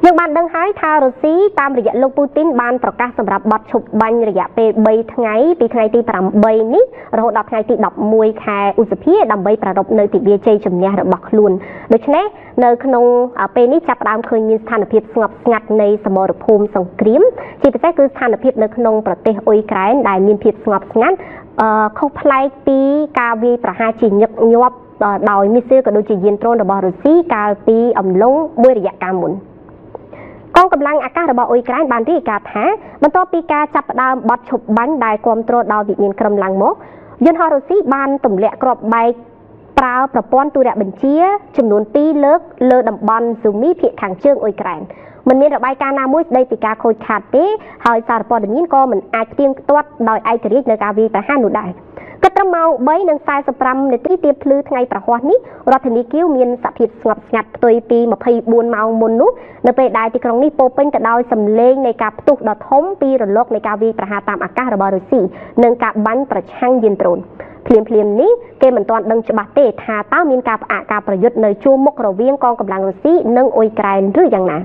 យើងបានដឹងហើយថារុស្ស៊ីតាមរយៈលោកពូទីនបានប្រកាសសម្រាប់បទឈប់បាញ់រយៈពេល3ថ្ងៃពីថ្ងៃទី8នេះរហូតដល់ថ្ងៃទី11ខែឧសភាដើម្បីប្រារព្ធនៅទិវាជ័យជំនះរបស់ខ្លួនដូច្នេះនៅក្នុងពេលនេះចាប់ផ្ដើមឃើញមានស្ថានភាពស្ងប់ស្ងាត់នៃសមរភូមិសង្គ្រាមជាពិសេសគឺស្ថានភាពនៅក្នុងប្រទេសអ៊ុយក្រែនដែលមានភាពស្ងប់ស្ងាត់ខុសប្លែកពីការវាយប្រហារជាញឹកញាប់ដោយមីស៊ីលក៏ដូចជាយានដ្រូនរបស់រុស្ស៊ីកាលពីអំឡុងមួយរយៈកាលមុនកងកម្លាំងអាកាសរបស់អ៊ុយក្រែនបានរាយការណ៍ថាបន្ទាប់ពីការចាប់ផ្ដើមបទឈប់បាញ់ដែលគ្រប់គ្រងដោយវិមានក្រមឡើងមកយន្តហោះរុស្ស៊ីបានទម្លាក់គ្រាប់បែកប្រើប្រព័ន្ធទូរបញ្ជាចំនួន2លើកលើតំបន់ស៊ូមីភាគខាងជើងអ៊ុយក្រែនមិនមានរបាយការណ៍ណាមួយស្ដីពីការខូចខាតទេហើយសារព័ត៌មានក៏មិនអាចផ្ទៀងផ្ទាត់ដោយឯករាជ្យនៅការវាយប្រហារនោះដែរគិតត្រឹមម៉ោង3:45នាទីទៀបភ្លឺថ្ងៃប្រហ័សនេះរដ្ឋធានីគៀវមានសភាពស្ងប់ស្ងាត់ផ្ទុយពី24ម៉ោងមុននោះនៅពេលដែលទីក្រុងនេះពោពេញទៅដោយសំឡេងនៃការផ្ទុះដ៏ធំពីរលកនៃការវាយប្រហារតាមអាកាសរបស់រុស្ស៊ីនិងការបាញ់ប្រឆាំងយានដ្រូនភ្លាមនេះគេមិនទាន់ដឹងច្បាស់ទេថាតើមានការផ្អាកការប្រយុទ្ធនៅជួរមុខរវាងកងកម្លាំងរុស្ស៊ីនិងអ៊ុយក្រែនឬយ៉ាងណា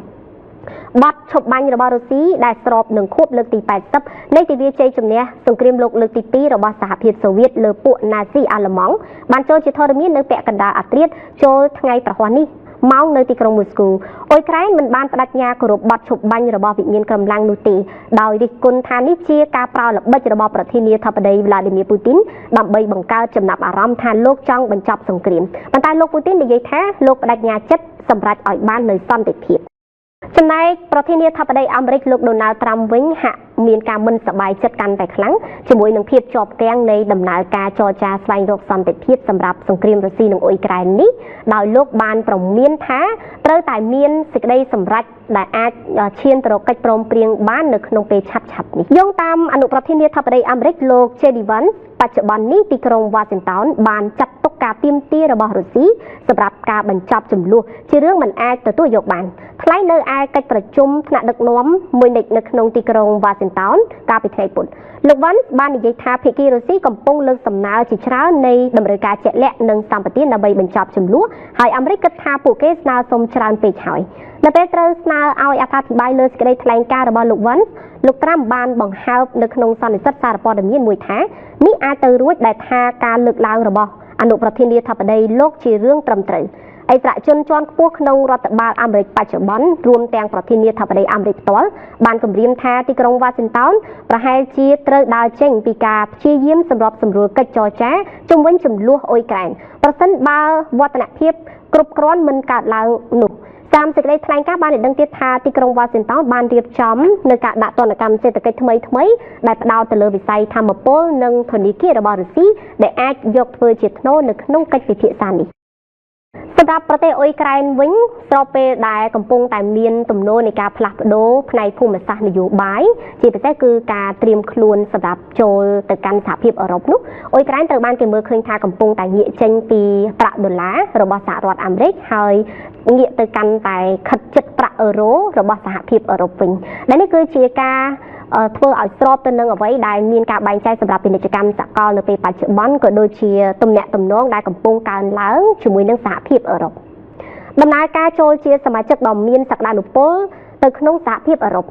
បទឈប់បាញ់របស់រុស្ស៊ីដែលស្របនឹងខួបលើកទី80នៃទិវាជ័យជំនះសង្គ្រាមលោកលើកទី2របស់សហភាពសូវៀតលើពួកណាស៊ីអាល្លឺម៉ង់បានចូលជាធរមាននៅពាក់កណ្ដាលអាត្រៀតចូលថ្ងៃប្រហ័សនេះម៉ោងនៅទីក្រុងមូស្គូអ៊ុយក្រែនមិនបានបដិញ្ញាគោរពបទឈប់បាញ់របស់វិមានក្រមឡាំងនោះទេដោយរិះគន់ថានេះជាការប្រើល្បិចរបស់ប្រធានាធិបតីវ្លាឌីមៀពូទីនដើម្បីបង្កើតចំណាប់អារម្មណ៍ថាលោកចង់បញ្ចប់សង្គ្រាមប៉ុន្តែលោកពូទីននិយាយថាលោកបដិញ្ញាចិត្តសម្រេចឲ្យបាននូវសន្តិភាពចំណែកប្រធានាធិបតីអាមេរិកលោកដូណាល់ត្រាំវិញហាក់មានការមិនសប្បាយចិត្តកាន់តែខ្លាំងជាមួយនឹងភាពជាប់គាំងនៃដំណើរការចរចាស្វែងរកសន្តិភាពសម្រាប់សង្គ្រាមរុស្ស៊ីនិងអ៊ុយក្រែននេះដោយលោកបានប្រមានថាត្រូវតែមានសេចក្តីសម្រេចដែលអាចឈានទៅរកកិច្ចព្រមព្រៀងបាននៅក្នុងពេលឆាប់ៗនេះយោងតាមអនុប្រធានាធិបតីអាមេរិកលោក JD Vance បច្ចុប្បន្ននេះទីក្រុង Washington បានចាត់ទុកការទាមទាររបស់រុស្ស៊ីសម្រាប់ការបញ្ចប់ជម្លោះជារឿងមិនអាចទទួលយកបានថ្លែងនៅឯកិច្ចប្រជុំថ្នាក់ដឹកនាំមួយនៅក្នុងទីក្រុង Washington កាលពីថ្ងៃពុធលោក Vance បាននិយាយថាភាគីរុស្ស៊ីកំពុងលើកសំណើជាច្រើននៃតម្រូវការជាក់លាក់និងសម្បទានដើម្បីបញ្ចប់ជម្លោះហើយអាមេរិកគិតថាពួកគេស្នើសុំច្រើនពេកហើយនៅពេលត្រូវស្នើឲ្យអត្ថាធិប្បាយលើសេចក្តីថ្លែងការណ៍របស់លោក Vance លោកត្រាំបានបង្ហើបនៅក្នុងសន្និសីទសារព័ត៌មានមួយថានេះអាចទៅរួចដែលថាការលើកឡើងរបស់អនុប្រធានាធិបតីលោកជារឿងត្រឹមត្រូវអិសរាជជនជាន់ខ្ពស់ក្នុងរដ្ឋបាលអាមេរិកបច្ចុប្បន្នរួមទាំងប្រធានាធិបតីអាមេរិកផ្ទាល់បានគម្រាមថាទីក្រុង Washington ប្រហែលជាត្រូវដើរចេញពីការព្យាយាមសម្របសម្រួលកិច្ចចរចាជុំវិញជម្លោះអ៊ុយក្រែនប្រសិនបើវឌ្ឍនភាពគ្រប់គ្រាន់មិនកើតឡើងនោះតាមសេចក្តីថ្លែងការណ៍បានឲ្យដឹងទៀតថាទីក្រុង Washington បានរៀបចំនៅការដាក់ទណ្ឌកម្មសេដ្ឋកិច្ចថ្មីដែលផ្ដោតទៅលើវិស័យថាមពលនិងធនាគាររបស់រុស្ស៊ីដែលអាចយកធ្វើជាថ្នូរនៅក្នុងកិច្ចពិភាក្សានេះសម្រាប់ប្រទេសអ៊ុយក្រែនវិញស្របពេលដែលកំពុងតែមានទំនោរនៃការផ្លាស់ប្ដូរផ្នែកភូមិសាស្ត្រនយោបាយជាពិសេសគឺការត្រៀមខ្លួនសម្រាប់ចូលទៅកាន់សហភាពអឺរ៉ុបនោះអ៊ុយក្រែនត្រូវបានគេមើលឃើញថាកំពុងតែងាកចេញពីប្រាក់ដុល្លាររបស់សហរដ្ឋអាមេរិកហើយងាកទៅកាន់តែខិតជិតប្រាក់អឺរ៉ូរបស់សហភាពអឺរ៉ុបវិញដែលនេះគឺជាការធ្វើឲ្យស្របទៅនឹងអ្វីដែលមានការបែងចែកសម្រាប់ពាណិជ្ជកម្មសកលនៅពេលបច្ចុប្បន្នក៏ដូចជាទំនាក់ទំនងដែលកំពុងកើនឡើងជាមួយនឹងសហភាពអឺរ៉ុបដំណើរការចូលជាសមាជិកដ៏មានសក្តានុពលទៅក្នុងសហភាពអឺរ៉ុប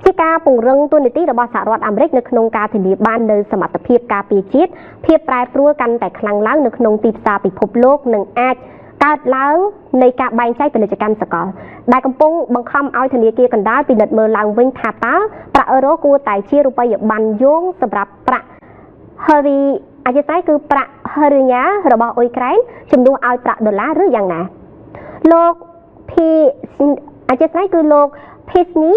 ជាការពង្រឹងតួនាទីរបស់សហរដ្ឋអាមេរិកនៅក្នុងការធានាបាននូវសមត្ថភាពការពារជាតិភាពប្រែប្រួលកាន់តែខ្លាំងឡើងនៅក្នុងទីផ្សារពិភពលោកនិងអាចកើតឡើងនៃការបែងចែកពាណិជ្ជកម្មសកលដែលកំពុងបង្ខំឲ្យធនាគារកណ្ដាលពិនិត្យមើលឡើងវិញថាតើប្រាក់អឺរ៉ូគួរតែជារូបិយប័ណ្ណយោងសម្រាប់ប្រាក់អធិស្ឋានគឺប្រាក់ហឺរីញ៉ារបស់អ៊ុយក្រែនជំនួសឲ្យប្រាក់ដុល្លារឬយ៉ាងណាលោកអធិស្ឋានគឺលោកភេស្នី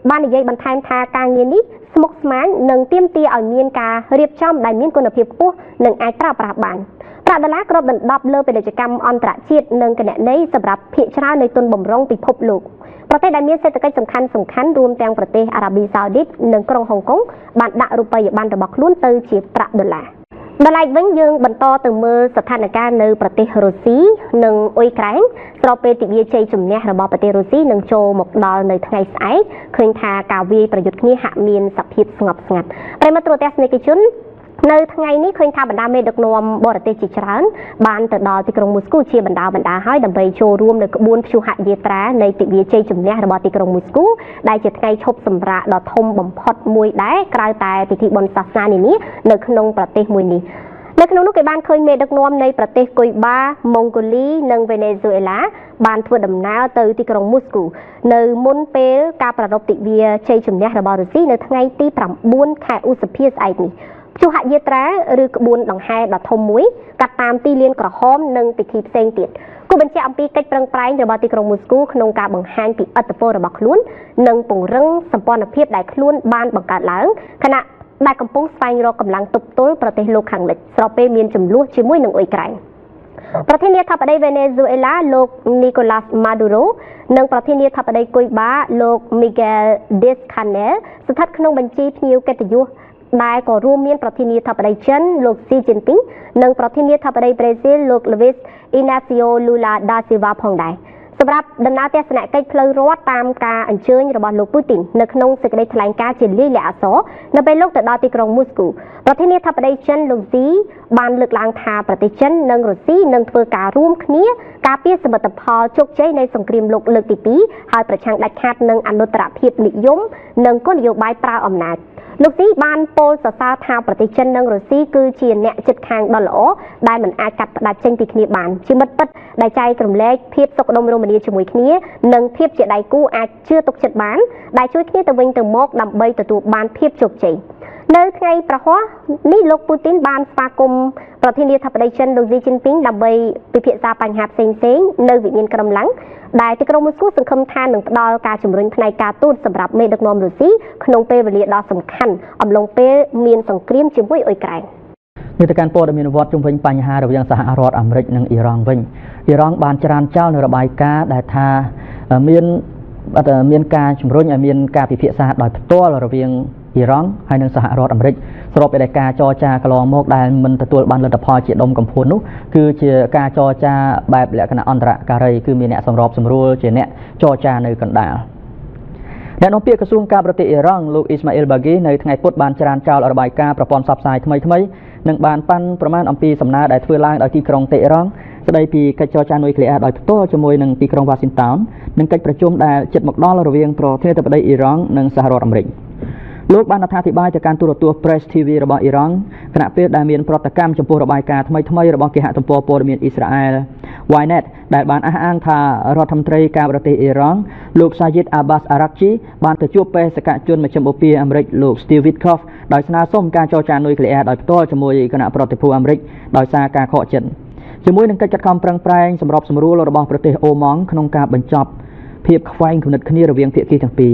បាននិយាយបន្ថែមថាការងារនេះស្មុគស្មាញនិងទាមទារឲ្យមានការរៀបចំដែលមានគុណភាពខ្ពស់និងអាចប្រើប្រាស់បានប្រាក់ដុល្លារគ្របដណ្ដប់លើពាណិជ្ជកម្មអន្តរជាតិនិងគណនេយ្យសម្រាប់ភាគច្រើននៃទុនបម្រុងពិភពលោកប្រទេសដែលមានសេដ្ឋកិច្ចសំខាន់រួមទាំងប្រទេសអារ៉ាប៊ីសាអូឌីតនិងក្រុងហុងកុងបានដាក់រូបិយប័ណ្ណរបស់ខ្លួនទៅជាប្រាក់ដុល្លារដល់ឡែកវិញយើងបន្តទៅមើលស្ថានភាពនៅប្រទេសរុស្ស៊ីនិងអ៊ុយក្រែនស្របពេលទិវាជ័យជំនះរបស់ប្រទេសរុស្ស៊ីនឹងចូលមកដល់នៅថ្ងៃស្អែកឃើញថាការវាយប្រយុទ្ធគ្នាហាក់មានសភាពស្ងប់ស្ងាត់ប្រិមត្តទូរទស្សនិកជន នៅថ្ងៃនេះឃើញថាបណ្ដាមេដឹកនាំបរទេសជាច្រើនបានទៅដល់ទីក្រុងមូស្គូជាបណ្ដាហើយដើម្បីចូលរួមនៅក្បួនព្យុហយាត្រានៃទិវាជ័យជំនះរបស់ទីក្រុងមូស្គូដែលជាថ្ងៃឈប់សម្រាកដ៏ធំបំផុតមួយដែរក្រៅតែពិធីបុណ្យសាសនានានានៅក្នុងប្រទេសមួយនេះនៅក្នុងនោះគេបានឃើញមេដឹកនាំនៃប្រទេសគុយបាម៉ុងហ្គូលីនិងវេណេស៊ុយអេឡាបានធ្វើដំណើរទៅទីក្រុងមូស្គូនៅមុនពេលការប្រារព្ធទិវាជ័យជំនះរបស់រុស្ស៊ីនៅថ្ងៃទី9ខែឧសភាស្អែកនេះព្យុហយាត្រាឬក្បួនដង្ហែដ៏ធំមួយកាត់តាមទីលានក្រហមនិងពិធីផ្សេងទៀតគូបញ្ជាក់អំពីកិច្ចប្រឹងប្រែងរបស់ទីក្រុងមូស្គូក្នុងការបង្ហាញពីឥទ្ធិពលរបស់ខ្លួននិងពង្រឹងសម្ព័ន្ធភាពដែលខ្លួនបានបង្កើតឡើងខណៈដែលកំពុងស្វែងរកកម្លាំងទប់ទល់ប្រទេសលោកខាងលិចស្របពេលមានចំនួនជាមួយនឹងអ៊ុយក្រែនប្រធានាធិបតីវេណេស៊ុយអេឡាលោកនីកូឡាស់ម៉ាឌូរ៉ូនិងប្រធានាធិបតីគុយបាលោកមីហ្គេលឌីសខាណែលស្ថិតក្នុងបញ្ជីភ្ញៀវកិត្តិយសដែលក៏រួមមានប្រធានាធិបតីចិនលោកស៊ីជីនពីងនិងប្រធានាធិបតីប្រេស៊ីលលោកលូវីសអ៊ីណាស៊ីអូលូឡាដាស៊ីវ៉ាផងដែរសម្រាប់ដំណើរទស្សនកិច្ចផ្លូវរដ្ឋតាមការអញ្ជើញរបស់លោកពូទីននៅក្នុងសេចក្តីថ្លែងការណ៍ជាលាយលក្ខណ៍អក្សរនៅពេលលោកទៅដល់ទីក្រុងមូស្គូប្រធានាធិបតីចិនលោកស៊ីបានលើកឡើងថាប្រទេសចិននិងរុស្ស៊ីនឹងធ្វើការរួមគ្នាការពារសមិទ្ធផលជោគជ័យនៃសង្គ្រាមលោកលើកទី2ហើយប្រឆាំងដាច់ខាតនឹងអនុត្តរភាពនិយមនិងគោលនយោបាយប្រើអំណាចលោកស៊ីបានពោលសរសើរថាប្រទេសចិននិងរុស្ស៊ីគឺជាអ្នកជិតខាងដ៏ល្អដែលមិនអាចកាត់ផ្តាច់ចេញពីគ្នាបានជាមិត្តពិតដែលចែករំលែកភាពសុខដុមរមនាជាមួយគ្នានិងភាពជាដៃគូអាចជឿទុកចិត្តបានដែលជួយគ្នាទៅវិញទៅមកដើម្បីទទួលបានភាពជោគជ័យនៅថ្ងៃប្រហ័សនេះលោកពូទីនបានស្វាគមន៍ប្រធានាធិបតីចិនលោកស៊ីជីនពីងដើម្បីពិភាក្សាបញ្ហាផ្សេងៗនៅវិមានក្រំឡាំងដែលទីក្រុងមូស្គូសង្ឃឹមថានឹងផ្ដល់ការជំរុញផ្នែកការទូតសម្រាប់មេដឹកនាំរុស្ស៊ីក្នុងពេលវេលាដ៏សំខាន់អំឡុងពេលមានសង្គ្រាមជាមួយអ៊ុយក្រែននេះទៅកាន់ព័ត៌មានវត្តជុំវិញបញ្ហារវាងសហរដ្ឋអាមេរិកនិងអ៊ីរ៉ង់វិញអ៊ីរ៉ង់បានច្រានចោលនៅរបាយការណ៍ដែលថាមានការជំរុញឲ្យមានការពិភាក្សាដោយផ្ទាល់រវាងអ៊ីរ៉ង់ហើយនិងសហរដ្ឋអាមេរិកស្របពេលដែលការចរចាកន្លងមកដែលមិនទទួលបានលទ្ធផលជាដុំកំភួននោះគឺជាការចរចាបែបលក្ខណៈអន្តរការីគឺមានអ្នកសម្របសម្រួលជាអ្នកចរចានៅកណ្ដាលអ្នកនាំពាក្យក្រសួងការបរទេសអ៊ីរ៉ង់លោកអ៊ីស្ម៉ាអ៊ីលបាហ្គីនៅថ្ងៃពុធបានច្រានចោលរបាយការណ៍ប្រព័ន្ធផ្សព្វផ្សាយថ្មីនិងបានប៉ាន់ប្រមាណអំពីសំណើដែលធ្វើឡើងដោយទីក្រុងតេហ៍រ៉ង់ស្ដីពីកិច្ចចរចានុយក្លេអ៊ែរដោយផ្ទាល់ជាមួយនឹងទីក្រុងវ៉ាស៊ីនតោននិងកិច្ចប្រជុំដែលជិតមកដល់រវាងប្រធានាធិបតីអ៊ីរ៉ង់និងសហរដ្ឋអាមេរិកលោកបានអត្ថាធិប្បាយទៅកាន់ទូរទស្សន៍ Press TV របស់អ៊ីរ៉ង់គណៈពេលដែលមានប្រតិកម្មចំពោះរបាយការណ៍ថ្មីរបស់គេហទំព័រព័ត៌មានអ៊ីស្រាអែល Ynet ដែលបានអះអាងថារដ្ឋមន្ត្រីការបរទេសអ៊ីរ៉ង់លោក Sajid Abbas Araqchi បានទៅជួបបេសកជនមជ្ឈិមបូព៌ាអាមេរិកលោក Steve Witkoff ដោយស្នើសុំការចរចានុយក្លេអ៊ែរដោយផ្ទាល់ជាមួយគណៈប្រតិភូអាមេរិកដោយសារការខកចិត្តជាមួយនឹងកិច្ចខិតខំប្រឹងប្រែងសម្របសម្រួលរបស់ប្រទេសអូម៉ង់ក្នុងការបញ្ចប់ភាពខ្វែងគំនិតគ្នារវាងភាគីទាំងពីរ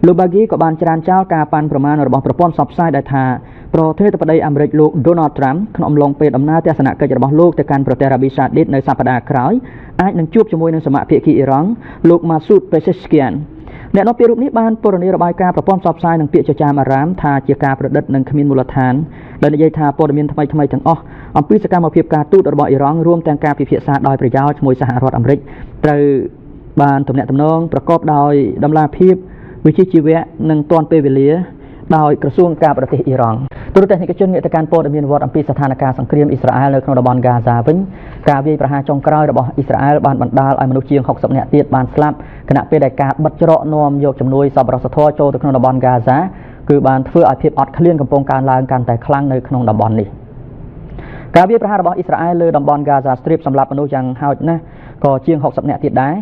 លោកបាហ្គីក៏បានច្រានចោលការប៉ាន់ប្រមាណរបស់ប្រព័ន្ធផ្សព្វផ្សាយដែលថាប្រធានាធិបតីអាមេរិកលោក Donald Trump ក្នុងអំឡុងពេលដំណើរទស្សនកិច្ចរបស់លោកទៅកាន់ប្រទេសអារ៉ាប៊ីសាអូឌីតនៅសប្តាហ៍ក្រោយអាចនឹងជួបជាមួយនឹងសមាជិកភាគីអ៊ីរ៉ង់លោក Masoud Pezeshkian អ្នកនាំពាក្យរូបនេះបានពណ៌នារបាយការណ៍ប្រព័ន្ធផ្សព្វផ្សាយនិងពាក្យចចាមអារ៉ាមថាជាការប្រឌិតនិងគ្មានមូលដ្ឋានដែលនិយាយថាព័ត៌មានថ្មីទាំងអស់អំពីសកម្មភាពការទូតរបស់អ៊ីរ៉ង់រួមទាំងការពិភាក្សាដោយប្រយោជន៍ជាមួយសហរដ្ឋអាមេរិកត្រូវបានទំនាក់ទំនងប្រកបដោយតម្លាភាពវិជ្ជាជីវៈនិងទាន់ពេលវេលាដោយក្រសួងការបរទេសអ៊ីរ៉ង់ទូរទស្សនិកជនងាកទៅកាន់ព័ត៌មានវត្តអំពីស្ថានភាពសង្គ្រាមអ៊ីស្រាអែលនៅក្នុងតំបន់ហ្គាហ្សាវិញការវាយប្រហារចុងក្រោយរបស់អ៊ីស្រាអែលបានបណ្ដាលឲ្យមនុស្សជាង60នាក់ទៀតបានស្លាប់ខណៈពេលដែលការបិទច្រកនាំយកជំនួយសប្បុរសធម៌ចូលទៅក្នុងតំបន់ហ្គាហ្សាគឺបានធ្វើឲ្យភាពអត់ឃ្លានកំពុងកើនឡើងកាន់តែខ្លាំងនៅក្នុងតំបន់នេះការវាយប្រហាររបស់អ៊ីស្រាអែលលើតំបន់ហ្គាហ្សាស្ទ្រីបសម្រាប់មនុស្សយ៉ាងហោចណាស់ក៏ជាង60នាក់ទៀតដែរ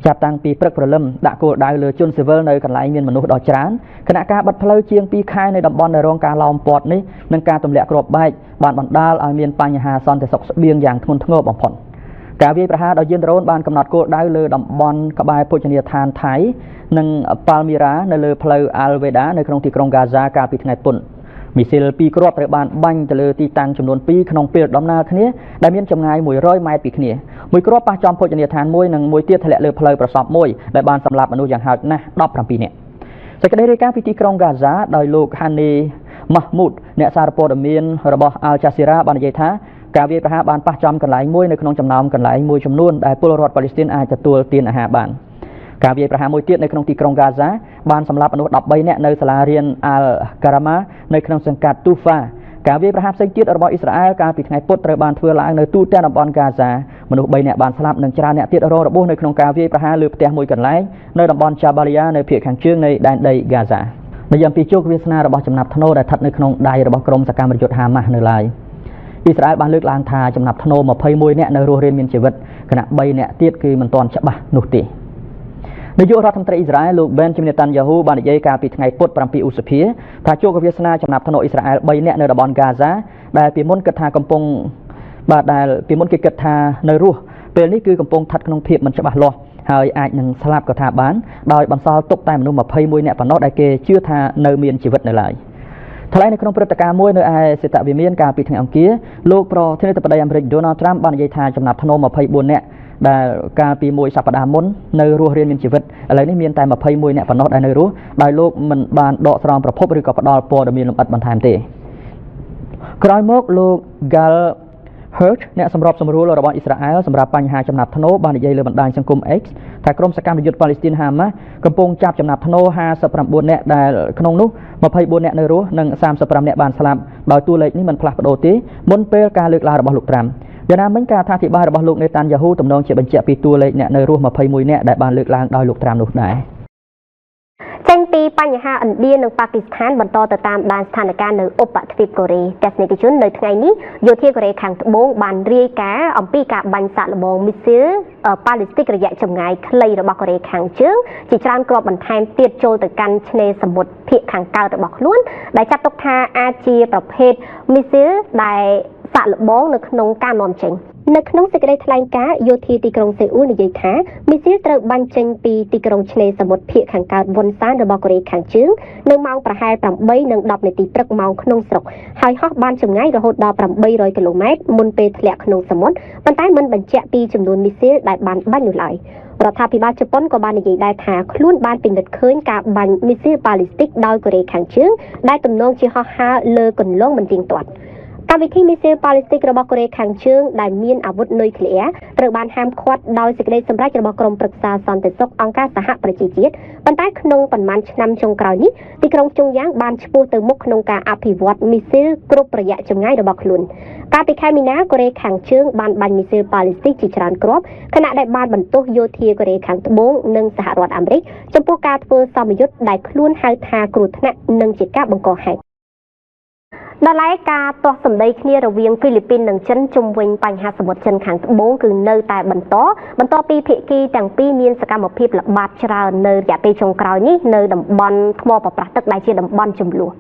ចាប់តាំងពីព្រឹកព្រលឹមដាក់គោលដៅលើជនស៊ីវិលនៅកន្លែងមានមនុស្សដ៏ច្រើនគណៈការបិទផ្លូវជាង2ខែនៅតំបន់ដែលរងការឡោមព័ទ្ធនេះនិងការទម្លាក់គ្រាប់បែកបានបណ្ដាលឲ្យមានបញ្ហាសន្តិសុខស្បៀងយ៉ាងធ្ងន់ធ្ងរបំផុតការវាយប្រហារដោយយានដ្រូនបានកំណត់គោលដៅលើតំបន់ក្បែរភោជនីយដ្ឋានថៃនិងប៉ាល់មីរ៉ានៅលើផ្លូវអាល់វេដានៅក្នុងទីក្រុងហ្គាហ្សាកាលពីថ្ងៃពុធមីស៊ីល2គ្រាប់ត្រូវបានបាញ់ទៅលើទីតាំងចំនួន2ក្នុងពេលដំណើរគ្នាដែលមានចម្ងាយ100ម៉ែត្រពីគ្នាមួយគ្រាប់ប៉ះចំភោជនីយដ្ឋានមួយនិងមួយទៀតធ្លាក់លើផ្លូវប្រសពមួយដែលបានសម្លាប់មនុស្សយ៉ាងហោចណាស់17នាក់សេចក្តីរាយការណ៍ពីទីក្រុងហ្គាហ្សាដោយលោក Hani Mahmoud អ្នកសារព័ត៌មានរបស់ Al Jazeera បាននិយាយថាការវាយប្រហារបានប៉ះចំកន្លែងមួយនៅក្នុងចំណោមកន្លែងមួយចំនួនដែលពលរដ្ឋប៉ាឡេស្ទីនអាចទទួលទានអាហារបានការវាយប្រហារមួយទៀតនៅក្នុងទីក្រុងហ្គាហ្សាបានសម្លាប់មនុស្ស13នាក់នៅសាលារៀន Al Karama នៅក្នុងសង្កាត់ Tufa ការវាយប្រហារផ្សេងទៀតរបស់អ៊ីស្រាអែលកាលពីថ្ងៃពុធត្រូវបានធ្វើឡើងនៅទូទាំងតំបន់ហ្គាហ្សាមនុស្ស3នាក់បានស្លាប់និងច្រើនអ្នកទៀតរងរបួសនៅក្នុងការវាយប្រហារលើផ្ទះមួយកន្លែងនៅតំបន់ចាបាលីយ៉ានៅភាគខាងជើងនៃដែនដីហ្គាហ្សានិយាយអំពីជោគវាសនារបស់ចំណាប់ធ្នូដែលស្ថិតនៅក្នុងដៃរបស់ក្រុមសកម្មយុទ្ធហាម៉ាស់នៅឡើយអ៊ីស្រាអែលបានលើកឡើងថាចំណាប់ធ្នូ21នាក់នៅរស់រានមានជីវិតខណៈ3នាក់ទៀតគឺមិនទាន់ច្បាស់នោះទេនាយករដ្ឋមន្ត្រីអ៊ីស្រាអែលលោក Benjamin Netanyahu បាននិយាយកាលពីថ្ងៃពុធ7ឧសភាថាជោគវាសនាចំណាប់ធ្នូអ៊ីស្រាអែល3នាក់នៅតំបន់ហ្គាហ្សាដែលពីមុនគិតថាកំពុងដែលពីមុនគេគិតថានៅរស់ពេលនេះគឺកំពុងស្ថិតក្នុងភាពមិនច្បាស់លាស់ហើយអាចនឹងស្លាប់ក៏ថាបានដោយបន្សល់ទុកតែមនុស្ស21នាក់ប៉ុណ្ណោះដែលគេជឿថានៅមានជីវិតនៅឡើយថ្លែងនៅក្នុងព្រឹត្តិការណ៍មួយនៅឯសេតវិមានកាលពីថ្ងៃអង្គារលោកប្រធានាធិបតីអាមេរិក Donald Trump បាននិយាយថាចំណាប់ធ្នូ24នាក់ដែលកាលពីមួយសប្តាហ៍មុននៅរស់រានមានជីវិតឥឡូវនេះមានតែ21នាក់ប៉ុណ្ណោះដែលនៅរស់ដោយលោកមិនបានដកស្រង់ប្រភពឬក៏ផ្ដល់ព័ត៌មានលម្អិតបន្ថែមទេក្រោយមកលោក Gal Hurt អ្នកសម្របសម្រួលរបស់អ៊ីស្រាអែលសម្រាប់បញ្ហាចំណាប់ធ្នូបាននិយាយលើបណ្ដាញសង្គម X ថាក្រុមសកម្មយុទ្ធប៉ាឡេស្ទីនហាម៉ាស់កំពុងចាប់ចំណាប់ធ្នូ59នាក់ដែលក្នុងនោះ24នាក់នៅរស់និង35នាក់បានស្លាប់ដោយតួលេខនេះមិនផ្លាស់ប្ដូរទេមុនពេលការលើកឡើងរបស់លោកត្រាំយ៉ាងណាមិញការអធិប្បាយរបស់លោកនេតានយ៉ាហ៊ូទំនងជាបញ្ជាក់ពីតួលេខអ្នកនៅរស់21នាក់ដែលបានលើកឡើងដោយលោកត្រាំនោះដែរចេញពីបញ្ហាឥណ្ឌានិងប៉ាគីស្ថានបន្តទៅតាមដានស្ថានភាពនៅឧបទ្វីបកូរ៉េទស្សនិកជននៅថ្ងៃនេះយោធាកូរ៉េខាងត្បូងបានរាយការណ៍អំពីការបាញ់សាកល្បងមីស៊ីលប៉ាឡេស្ទីករយៈចម្ងាយខ្លីរបស់កូរ៉េខាងជើងជាច្រើនគ្រាប់បន្ថែមទៀតចូលទៅកាន់ឆ្នេរសមុទ្រភាគខាងកើតរបស់ខ្លួនដែលចាត់ទុកថាអាចជាប្រភេទមីស៊ីលដែលសាកល្បងនៅក្នុងការនាំចេញនៅក្នុងសេចក្តីថ្លែងការណ៍យោធាទីក្រុងសេអ៊ូលនិយាយថាមីស៊ីលត្រូវបាញ់ចេញពីទីក្រុងឆ្នេរសមុទ្រភាគខាងកើតវ៉ុនសានរបស់កូរ៉េខាងជើងនៅម៉ោងប្រហែល 8:10 នាទីព្រឹកម៉ោងក្នុងស្រុកហើយហោះបានចម្ងាយរហូតដល់800គីឡូម៉ែត្រមុនពេលធ្លាក់ក្នុងសមុទ្រប៉ុន្តែមិនបញ្ជាក់ពីចំនួនមីស៊ីលដែលបានបាញ់នោះឡើយរដ្ឋាភិបាលជប៉ុនក៏បាននិយាយដែរថាខ្លួនបានពិនិត្យឃើញការបាញ់មីស៊ីលប៉ាឡេស្ទីកដោយកូរ៉េខាងជើងដែលទំនងជាហោះហើរលើគន្លងមិនទៀងទាត់កម្មវិធីមីស៊ីលប៉ាឡេស្ទីករបស់កូរ៉េខាងជើងដែលមានអាវុធនុយក្លេអ៊ែរត្រូវបានហាមឃាត់ដោយសេចក្តីសម្រេចរបស់ក្រុមប្រឹក្សាសន្តិសុខអង្គការសហប្រជាជាតិប៉ុន្តែក្នុងប៉ុន្មានឆ្នាំចុងក្រោយនេះទីក្រុងជុងយ៉ាងបានឈ្មោះទៅមុខក្នុងការអភិវឌ្ឍមីស៊ីលគ្រប់រយៈចម្ងាយរបស់ខ្លួនកាលពីខែមីនាកូរ៉េខាងជើងបានបាញ់មីស៊ីលប៉ាឡេស្ទីកជាច្រើនគ្រាប់ខណៈដែលបានបន្ទោសយោធាកូរ៉េខាងត្បូងនិងសហរដ្ឋអាមេរិកចំពោះការធ្វើសមយុទ្ធដែលខ្លួនហៅថាគ្រោះថ្នាក់និងជាការបង្កហេតុដល់ឡែកការទាស់សម្ដីគ្នារវាងហ្វីលីពីននិងចិនជុំវិញបញ្ហាសមុទ្រចិនខាងត្បូងគឺនៅតែបន្តពីភាគីទាំងពីរមានសកម្មភាពល្បាតច្រើននៅរយៈពេលចុងក្រោយនេះនៅតំបន់ថ្មប្រប្រាស់ទឹកដែលជាតំបន់ជម្លោះ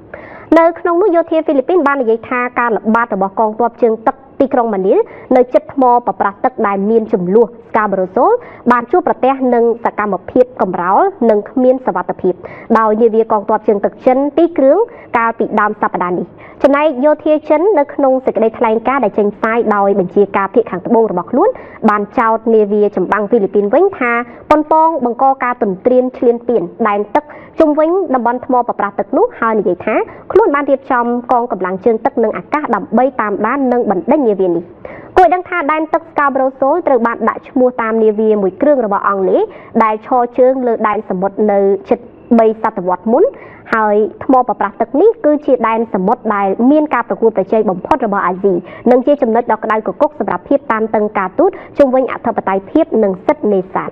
នៅក្នុងនោះយោធាហ្វីលីពីនបាននិយាយថាការល្បាតរបស់កងទ័ពជើងទឹកទីក្រុងម៉ានីលនៅជិតថ្មប្រប្រាស់ទឹកដែលមានជម្លោះស្កាបរូសូលបានជួបប្រទះនឹងសកម្មភាពកម្រោលនិងគ្មានសុវត្ថិភាពដោយនាវាកងទ័ពជើងទឹកចិន2គ្រឿងកាលពីដើមសប្តាហ៍នេះចំណែកយោធាចិននៅក្នុងសេចក្តីថ្លែងការណ៍ដែលចេញផ្សាយដោយបញ្ជាការភាគខាងត្បូងរបស់ខ្លួនបានចោទនាវាចម្បាំងហ្វីលីពីនវិញថាប៉ុនប៉ងបង្កការទន្ទ្រានឈ្លានពានដែនទឹកជុំវិញតំបន់ថ្មប្រប្រាស់ទឹកនោះហើយនិយាយថាខ្លួនបានរៀបចំកងកម្លាំងជើងទឹកនិងអាកាសដើម្បីតាមដាននិងបណ្ដេញនាវានេះគួរដឹងថាដែនទឹកស្កាបរូសូលត្រូវបានដាក់ឈ្មោះតាមនាវាមួយគ្រឿងរបស់អង់គ្លេសដែលឈរជើងលើដែនសមុទ្រនៅជិត3សតវត្សរ៍មុនហើយថ្មប្រប្រាស់ទឹកនេះគឺជាដែនសមុទ្រដែលមានការប្រកួតប្រជែងបំផុតរបស់អាស៊ីនិងជាចំណុចដ៏ក្តៅគគុកសម្រាប់ភាពតានតឹងការទូតជុំវិញអធិបតេយ្យភាពនិងសិទ្ធិនេសាទ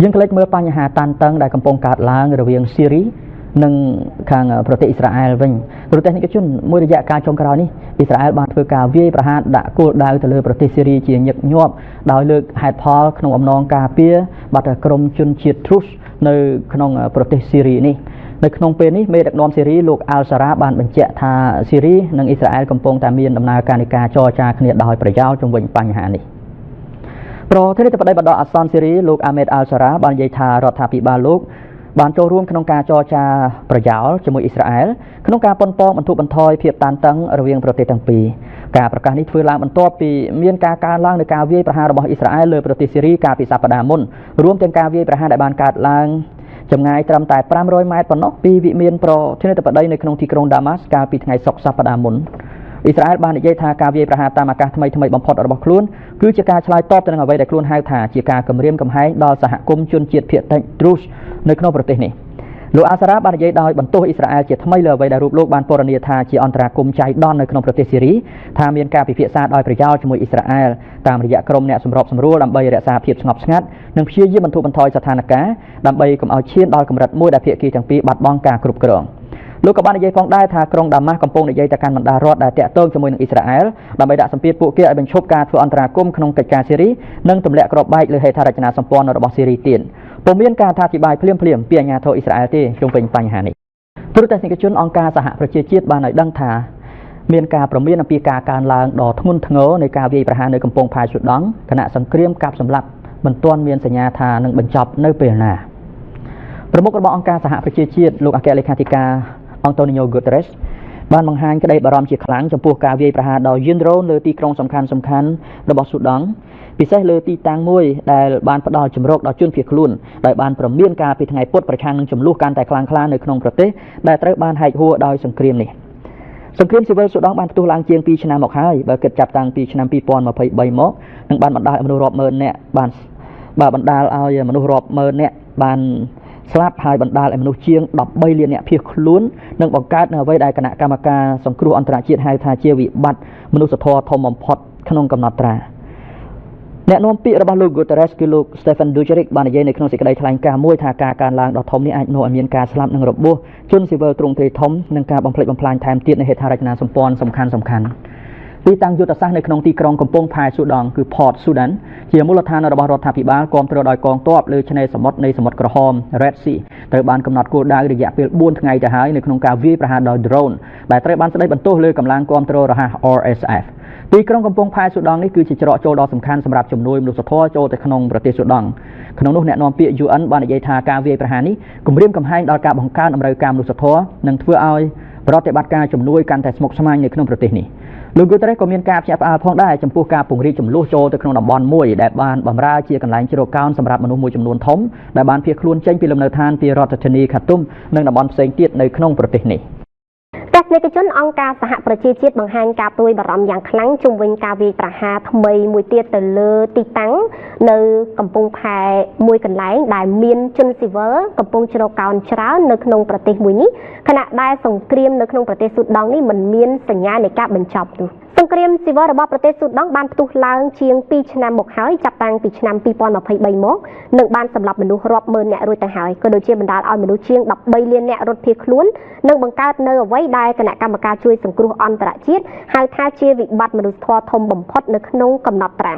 យើងក្លែកមើលបញ្ហាតានតឹងដែលកំពុងកើតឡើងរវាងស៊ីរីនិងខាងប្រទេសអ៊ីស្រាអែលវិញប្រទេសនេះជនមួយរយៈកាលចុងក្រោយនេះអ៊ីស្រាអែលបានធ្វើការវាយប្រហារដាក់គោលដៅទៅលើប្រទេសស៊ីរីជាញឹកញាប់ដោយលើកហេតុផលក្នុងអំណងការពារបាត់ក្រុមជនជាតិទ្រុសនៅក្នុងប្រទេសស៊ីរីនេះនៅក្នុងពេលនេះមេដឹកនាំស៊ីរីលោកអាល់សារ៉ាបានបញ្ជាក់ថាស៊ីរីនិងអ៊ីស្រាអែលកំពុងតែមានដំណើរការនៃការចរចាគ្នាដោយប្រយោលជុំវិញបញ្ហានេះប្រធានាធិបតីបណ្ដោះអាសន្នស៊ីរីលោកអាមេតអាល់សារ៉ាបាននិយាយថារដ្ឋាភិបាលលោកបានចូលរួមក្នុងការចរចាប្រយោលជាមួយអ៊ីស្រាអែលក្នុងការប៉ុនប៉ងបន្ធូរបន្ថយភាពតានតឹងរវាងប្រទេសទាំងពីរការប្រកាសនេះធ្វើឡើងបន្ទាប់ពីមានការកើនឡើងនៃការវាយប្រហាររបស់អ៊ីស្រាអែលលើប្រទេសស៊ីរីកាលពីសប្តាហ៍មុនរួមទាំងការវាយប្រហារដែលបានកើតឡើងចម្ងាយត្រឹមតែ500ម៉ែត្រប៉ុណ្ណោះពីវិមានប្រធានាធិបតីនៅក្នុងទីក្រុងដាម៉ាស់កាលពីថ្ងៃសុក្រសប្តាហ៍មុនអ៊ីស្រាអែលបាននិយាយថាការវាយប្រហារតាមអាកាសថ្មីបំផុតរបស់ខ្លួនគឺជាការឆ្លើយតបទៅនឹងអ្វីដែលខ្លួនហៅថាជាការគំរាមកំហែងដល់សហគមន៍ជនជាតិភាគតិចទ្រូសនៅក្នុងប្រទេសនេះ លោកអាសារ៉ាបាននិយាយដោយបន្ទោសអ៊ីស្រាអែលជាថ្មីលើអ្វីដែលរូបលោកបានពណ៌នាថាជាអន្តរាគមន៍ចៃដន្យនៅក្នុងប្រទេសស៊ីរីថាមានការពិភាក្សាដោយប្រយោលជាមួយអ៊ីស្រាអែលតាមរយៈក្រុមអ្នកសម្របសម្រួលដើម្បីរក្សាភាពស្ងប់ស្ងាត់និងព្យាយាមបន្ធូរបន្ថយស្ថានភាពដើម្បីកុំឲ្យឈានដល់កម្រិតមួយដែលភាគីទាំងពីរបាត់បង់ការគ្រប់គ្រងលោកក៏បាននិយាយផងដែរថាក្រុងដាម៉ាស់កំពុងនិយាយទៅកាន់បណ្ដារដ្ឋដែលតាក់ទងជាមួយនឹងអ៊ីស្រាអែលដើម្បីដាក់សម្ពាធពួកគេឲ្យបញ្ឈប់ការធ្វើអន្តរាគមន៍ក្នុងកិច្ចការស៊ីរីនិងទម្លាក់គ្រាប់បែកលើហេដ្ឋារចនាសម្ព័ន្ធរបស់ស៊ីរីទៀតពុំមានការអធិប្បាយភ្លាមៗពីអាជ្ញាធរអ៊ីស្រាអែលទេជុំវិញបញ្ហានេះទូរទស្សនិកជនអង្គការសហប្រជាជាតិបានឲ្យដឹងថាមានការប្រមានអំពីការកើនឡើងដ៏ធ្ងន់ធ្ងរនៃការវាយប្រហារនៅកំពង់ផែស៊ូដង់គណៈសង្គ្រាមកាប់សម្លាប់មិនទាន់មានសញ្ញាថានឹងបញ្ចប់នៅពេលណាប្រមុខរបស់អង្គការសហប្រជាជាតិលោកអគ្គលេខាធិការAntonio Guterres បានបង្ហាញក្តីបារម្ភជាខ្លាំងចំពោះការវាយប្រហារដោយយានដ្រូនលើទីក្រុងសំខាន់ៗរបស់ស៊ូដង់ពិសេសលើទីតាំងមួយដែលបានផ្ដល់ជំរកដល់ជនភៀសខ្លួនដោយបានប្រមានការពីថ្ងៃពុធប្រឆាំងនឹងចំនួនកាន់តែខ្លាំងក្លានៅក្នុងប្រទេសដែលត្រូវបានហែកហួរដោយសង្គ្រាមនេះសង្គ្រាមស៊ីវិលស៊ូដង់បានផ្ទុះឡើងជាង2ឆ្នាំមកហើយបើគិតចាប់តាំងពីឆ្នាំ2023មកនឹងបានបណ្ដាលឲ្យមនុស្សរាប់ម៉ឺននាក់បានស្លាប់ហើយបណ្ដាលឲ្យមនុស្សជាង13លាននាក់ភៀសខ្លួននិងបង្កើតនៅអ្វីដែលគណៈកម្មការសង្គ្រោះអន្តរជាតិហៅថាជាវិបត្តិមនុស្សធម៌ធំបំផុតក្នុងកំណត់ត្រាអ្នកនាំពាក្យរបស់លោក Guterres គឺលោក Stefan Dujarric បាននិយាយនៅក្នុងសេចក្តីថ្លែងការណ៍មួយថាការកើនឡើងដ៏ធំនេះអាចនាំឲ្យមានការស្លាប់និងរបួសជនស៊ីវិលទ្រង់ទ្រាយធំនិងការបំផ្លិចបំផ្លាញថែមទៀតនៃហេដ្ឋារចនាសម្ព័ន្ធសំខាន់ៗទីតាំងយុទ្ធសាស្ត្រនៅក្នុងទីក្រុងកំពង់ផែស៊ូដង់គឺ Port Sudan ជាមូលដ្ឋានរបស់រដ្ឋាភិបាលគាំទ្រដោយកងទ័ពលើឆ្នេរសមុទ្រនៃសមុទ្រក្រហម Red Sea ត្រូវបានកំណត់គោលដៅរយៈពេល4ថ្ងៃទៅហើយនៅក្នុងការវាយប្រហារដោយ drone ដែលត្រូវបានស្ដីបន្ទោសលើកម្លាំងគាំទ្ររហ័ស RSF ទីក្រុងកំពង់ផែស៊ូដង់នេះគឺជាច្រកចូលដ៏សំខាន់សម្រាប់ជំនួយមនុស្សធម៌ចូលទៅក្នុងប្រទេសស៊ូដង់ក្នុងនោះអ្នកនាំពាក្យ UN បាននិយាយថាការវាយប្រហារនេះគំរាមកំហែងដល់ការបង្កើនតម្រូវការមនុស្សធម៌និងធ្វើឲ្យប្រតិបត្តិការជំនួយកាន់តែស្មុគស្មាញនៅក្នុងប្រទេសនេះលោក Guterres ក៏មានការភ្ញាក់ផ្អើលផងដែរចំពោះការពង្រីកចំនួនចូលទៅក្នុងតំបន់មួយដែលបានបម្រើជាកន្លែងជ្រកកោនសម្រាប់មនុស្សមួយចំនួនធំដែលបានភៀសខ្លួនចេញពីលំនៅឋានទីរដ្ឋធានីខាតុមនិងតំបន់ផ្សេងទៀតនៅក្នុងប្រទេសនេះទស្សនិកជនអង្គការសហប្រជាជាតិបង្ហាញការព្រួយបារម្ភយ៉ាងខ្លាំងជុំវិញការវាយប្រហារថ្មីមួយទៀតទៅលើទីតាំងនៅកំពង់ផែមួយកន្លែងដែលមានជនស៊ីវិលកំពុងជ្រកកោនច្រើននៅក្នុងប្រទេសមួយនេះខណៈដែលសង្គ្រាមនៅក្នុងប្រទេសស៊ូដង់នេះមិនមានសញ្ញានៃការបញ្ចប់នោះសង្គ្រាមស៊ីវិលរបស់ប្រទេសស៊ូដង់បានផ្ទុះឡើងជាង2ឆ្នាំមកហើយចាប់តាំងពីឆ្នាំ2023មកនិងបានសម្លាប់មនុស្សរាប់ម៉ឺននាក់រួចទៅហើយក៏ដូចជាបណ្ដាលឲ្យមនុស្សជាង13លាននាក់រត់ភៀសខ្លួននិងបង្កើតនៅអ្វីដែលគណៈកម្មការជួយសង្គ្រោះអន្តរជាតិហៅថាជាវិបត្តិមនុស្សធម៌ធំបំផុតនៅក្នុងកំណត់ត្រា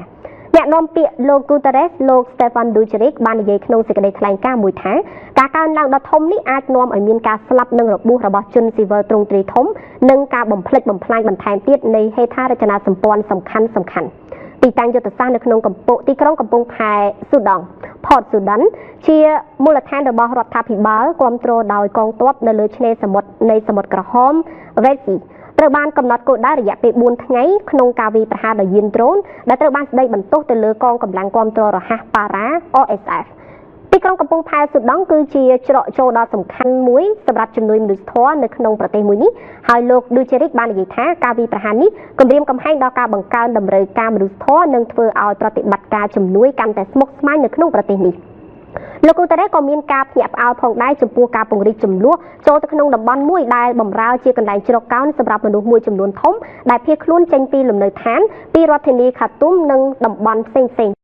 អ្នកនាំពាក្យលោក Guterres លោក Stefan Dujarric បាននិយាយក្នុងសេចក្តីថ្លែងការណ៍មួយថាការកើនឡើងដ៏ធំនេះអាចនាំឲ្យមានការស្លាប់និងរបួសរបស់ជនស៊ីវិលទ្រង់ទ្រាយធំនិងការបំផ្លិចបំផ្លាញបន្ថែមទៀតនៃហេដ្ឋារចនាសម្ព័ន្ធសំខាន់ទីតាំងយុទ្ធសាស្ត្រនៅក្នុងទីក្រុងកំពង់ផែស៊ូដង់ Port Sudan ជាមូលដ្ឋានរបស់រដ្ឋាភិបាលគ្រប់គ្រងដោយកងទ័ពនៅលើឆ្នេរសមុទ្រនៃសមុទ្រក្រហម Red Sea ត្រូវបានកំណត់គោលដៅរយៈពេល4ថ្ងៃក្នុងការវាយប្រហារដោយយានដ្រូនដែលត្រូវបានស្ដីបន្ទោសទៅលើកងកម្លាំងគាំទ្ររហ័ស Para RSF ទីក្រុងកំពង់ផែស៊ូដង់គឺជាច្រកចូលដ៏សំខាន់មួយសម្រាប់ជំនួយមនុស្សធម៌នៅក្នុងប្រទេសមួយនេះហើយលោក Dujarric បាននិយាយថាការវាយប្រហារនេះគំរាមកំហែងដល់ការបង្កើនតម្រូវការមនុស្សធម៌និងធ្វើឲ្យប្រតិបត្តិការជំនួយកាន់តែស្មុគស្មាញនៅក្នុងប្រទេសនេះលោក Guterres ក៏មានការភ្ញាក់ផ្អើលផងដែរចំពោះការពង្រីកចំនួនចូលទៅក្នុងតំបន់មួយដែលបម្រើជាកន្លែងជ្រកកោនសម្រាប់មនុស្សមួយចំនួនធំដែលភៀសខ្លួនចេញពីលំនៅឋានពីរដ្ឋធានីខាតុមនិងតំបន់ផ្សេងៗ